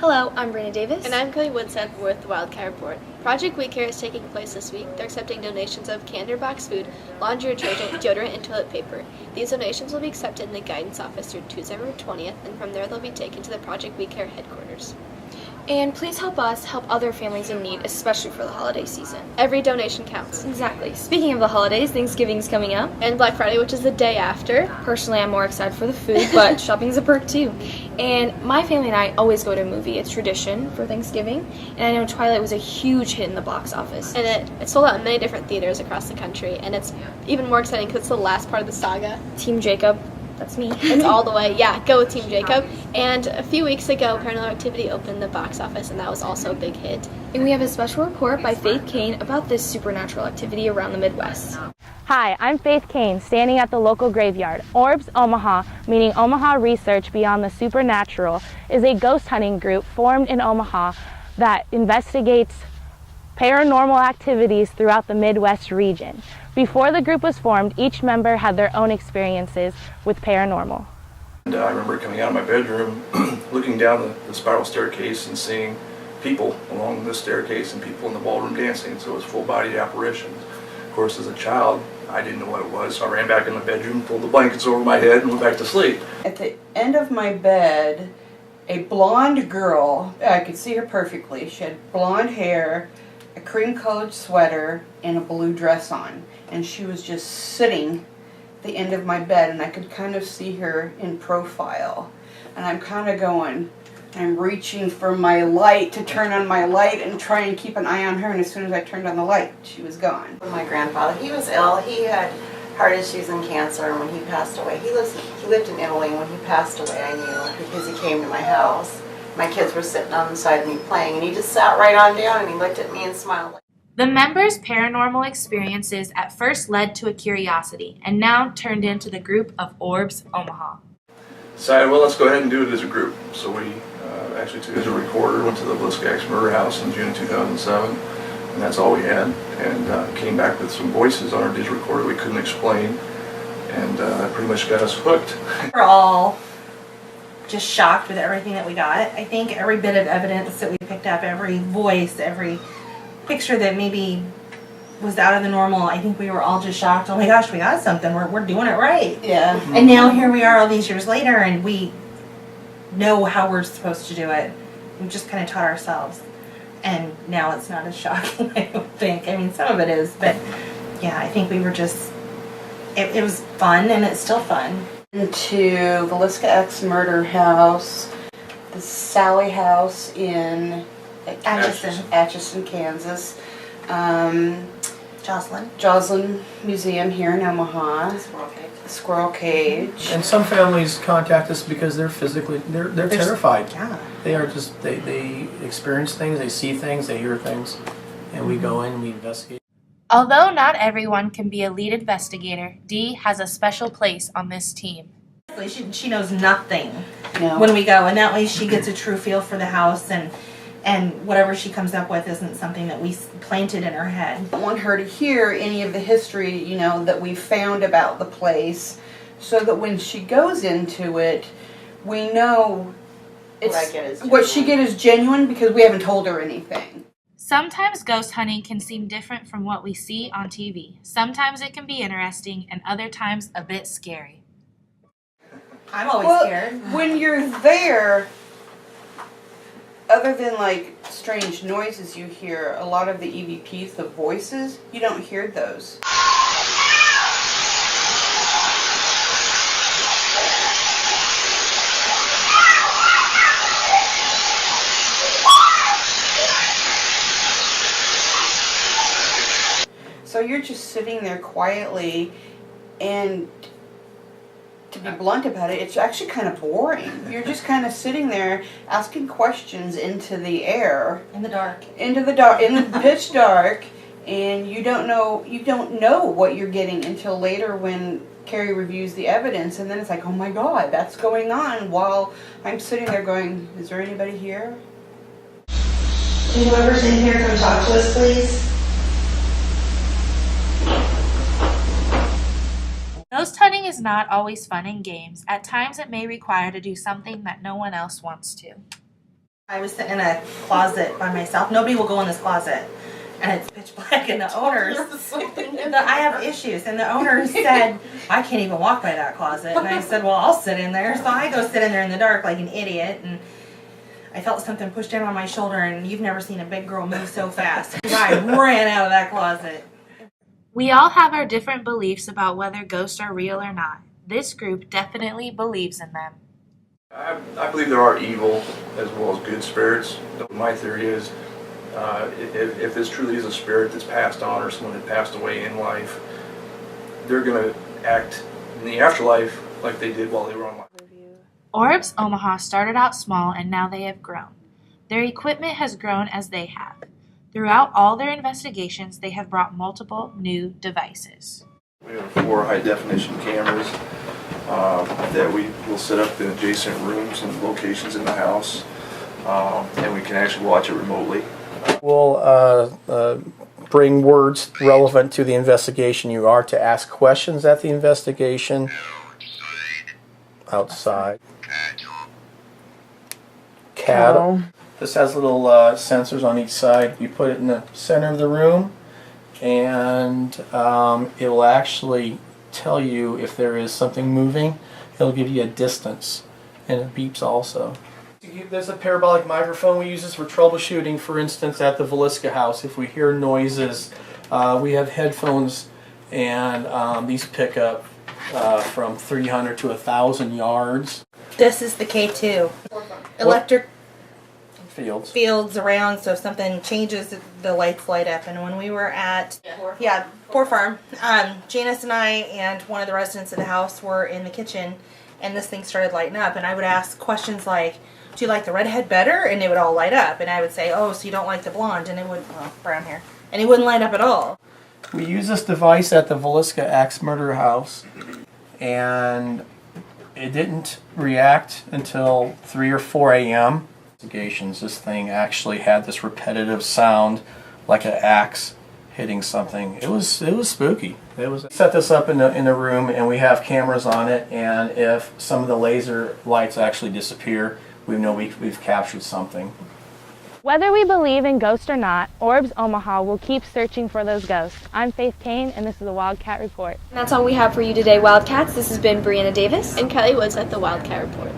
Hello, I'm Brianna Davis. And I'm Kylie Widseth with the Wildcat Report. Project We Care is taking place this week. They're accepting donations of canned or boxed food, laundry detergent, deodorant, and toilet paper. These donations will be accepted in the guidance office through Tuesday, November 20th, and from there they'll be taken to the Project We Care headquarters. And please help us help other families in need, especially for the holiday season. Every donation counts. Exactly. Speaking of the holidays, Thanksgiving's coming up. And Black Friday, which is the day after. Personally, I'm more excited for the food, but shopping's a perk too. And my family and I always go to a movie. It's tradition for Thanksgiving. And I know Twilight was a huge hit in the box office. And it sold out in many different theaters across the country. And it's even more exciting because it's the last part of the saga. Team Jacob. That's me. It's all the way. Yeah, go with Team Jacob. And a few weeks ago, Paranormal Activity opened the box office, and that was also a big hit. And we have a special report by Faith Cain about this supernatural activity around the Midwest. Hi, I'm Faith Cain, standing at the local graveyard. ORBS Omaha, meaning Omaha Research Beyond the Supernatural, is a ghost hunting group formed in Omaha that investigates paranormal activities throughout the Midwest region. Before the group was formed, each member had their own experiences with paranormal. And I remember coming out of my bedroom, looking down the spiral staircase and seeing people along the staircase and people in the ballroom dancing, so it was full-bodied apparitions. Of course, as a child, I didn't know what it was, so I ran back in my bedroom, pulled the blankets over my head, and went back to sleep. At the end of my bed, a blonde girl, I could see her perfectly, she had blonde hair, a cream-colored sweater, and a blue dress on. And she was just sitting at the end of my bed, and I could kind of see her in profile. And I'm kind of going, I'm reaching for my light to turn on my light and try and keep an eye on her, and as soon as I turned on the light, she was gone. My grandfather, he was ill. He had heart issues and cancer, and when he passed away, he lived in Italy, and when he passed away, I knew because he came to my house. My kids were sitting on the side of me playing, and he just sat right on down, and he looked at me and smiled. The members' paranormal experiences at first led to a curiosity and now turned into the group of ORBS Omaha. Decided, well, let's go ahead and do it as a group. So we actually took it as a recorder, went to the Wildcat murder house in June of 2007, and that's all we had. And came back with some voices on our digital recorder we couldn't explain, and that pretty much got us hooked. We're all just shocked with everything that we got. I think every bit of evidence that we picked up, every voice, every picture that maybe was out of the normal, I think we were all just shocked. Oh my gosh, we got something. We're doing it right. Yeah. And now here we are all these years later, and we know how we're supposed to do it. We've just kind of taught ourselves. And now it's not as shocking, I don't think. I mean, some of it is, but yeah, I think we were just, it was fun, and it's still fun. Into the Wildcat murder house, the Sally house in Atchison, Kansas, Joslyn Museum here in Omaha, Squirrel Cage. And some families contact us because they're terrified. Yeah. They are just they experience things, they see things, they hear things, and we go in and we investigate. Although not everyone can be a lead investigator, Dee has a special place on this team. She knows nothing No. when we go, and that way she gets a true feel for the house, and whatever she comes up with isn't something that we planted in her head. I want her to hear any of the history, you know, that we found about the place, so that when she goes into it, we know what she get is genuine because we haven't told her anything. Sometimes ghost hunting can seem different from what we see on TV. Sometimes it can be interesting, and other times a bit scary. I'm always scared. When you're there, other than like strange noises you hear, a lot of the EVPs, the voices, you don't hear those. So you're just sitting there quietly, and to be blunt about it, it's actually kind of boring. You're just kind of sitting there asking questions into the air, In the dark, in the pitch dark, and you don't know what you're getting until later when Carrie reviews the evidence, and then it's like, oh my God, that's going on while I'm sitting there going, is there anybody here? Can whoever's in here come talk to us, please? Ghost hunting is not always fun and games. At times it may require to do something that no one else wants to. I was sitting in a closet by myself. Nobody will go in this closet. And it's pitch black, and the owners, I have issues, and the owners said, I can't even walk by that closet. And I said, well, I'll sit in there. So I go sit in there in the dark like an idiot, and I felt something push down on my shoulder, and you've never seen a big girl move so fast. I ran out of that closet. We all have our different beliefs about whether ghosts are real or not. This group definitely believes in them. I believe there are evil as well as good spirits. My theory is if this truly is a spirit that's passed on or someone that passed away in life, they're going to act in the afterlife like they did while they were on life. ORBS Omaha started out small and now they have grown. Their equipment has grown as they have. Throughout all their investigations, they have brought multiple new devices. We have 4 high-definition cameras that we will set up in adjacent rooms and locations in the house, and we can actually watch it remotely. We'll bring words relevant to the investigation. You are to ask questions at the investigation. Outside. Cattle. This has little sensors on each side. You put it in the center of the room, and it will actually tell you if there is something moving. It'll give you a distance, and it beeps also. There's a parabolic microphone we use this for troubleshooting. For instance, at the Wildcat house, if we hear noises, we have headphones, and these pick up from 300 to 1,000 yards. This is the K2. Electric Fields around, so if something changes, the lights light up. And when we were at Poor Farm, Janice and I and one of the residents of the house were in the kitchen, and this thing started lighting up. And I would ask questions like, "Do you like the redhead better?" And it would all light up. And I would say, "Oh, so you don't like the blonde?" And it would, well, brown hair, and it wouldn't light up at all. We use this device at the Wildcat axe murder house, and it didn't react until 3 or 4 a.m. This thing actually had this repetitive sound like an axe hitting something. It was spooky. Set this up in the room, and we have cameras on it, and if some of the laser lights actually disappear, we know we've captured something. Whether we believe in ghosts or not, ORBS Omaha will keep searching for those ghosts. I'm Cain, and this is the Wildcat Report. And that's all we have for you today, Wildcats. This has been Brianna Davis and Kylie Widseth, the Wildcat Report.